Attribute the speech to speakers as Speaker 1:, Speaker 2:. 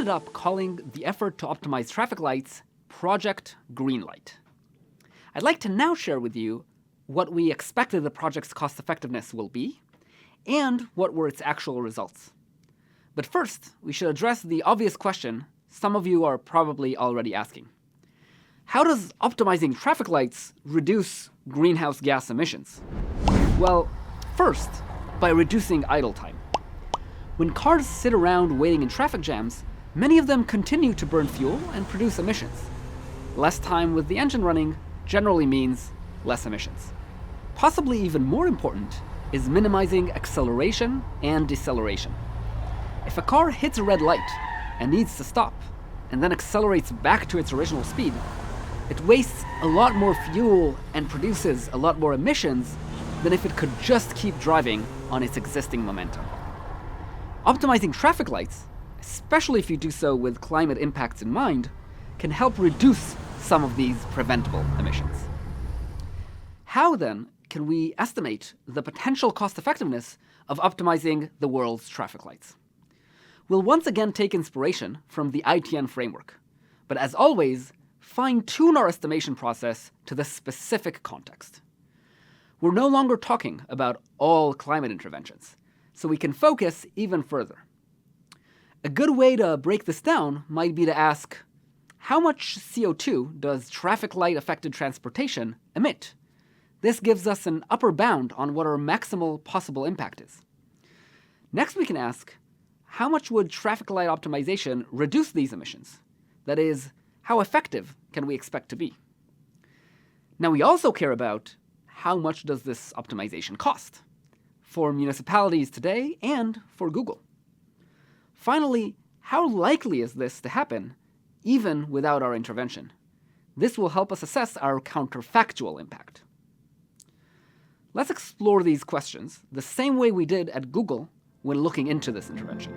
Speaker 1: ended up calling the effort to optimize traffic lights Project Greenlight. I'd like to now share with you what we expected the project's cost effectiveness will be and what were its actual results. But first, we should address the obvious question some of you are probably already asking. How does optimizing traffic lights reduce greenhouse gas emissions? Well, first, by reducing idle time. When cars sit around waiting in traffic jams, many of them continue to burn fuel and produce emissions. Less time with the engine running generally means less emissions. Possibly even more important is minimizing acceleration and deceleration. If a car hits a red light and needs to stop, and then accelerates back to its original speed, it wastes a lot more fuel and produces a lot more emissions than if it could just keep driving on its existing momentum. Optimizing traffic lights, especially if you do so with climate impacts in mind, can help reduce some of these preventable emissions. How then can we estimate the potential cost effectiveness of optimizing the world's traffic lights? We'll once again take inspiration from the ITN framework, but as always, fine-tune our estimation process to the specific context. We're no longer talking about all climate interventions, so we can focus even further. A good way to break this down might be to ask, how much CO2 does traffic light-affected transportation emit? This gives us an upper bound on what our maximal possible impact is. Next, we can ask, how much would traffic light optimization reduce these emissions? That is, how effective can we expect to be? Now, we also care about how much does this optimization cost for municipalities today and for Google. Finally, how likely is this to happen even without our intervention? This will help us assess our counterfactual impact. Let's explore these questions the same way we did at Google when looking into this intervention.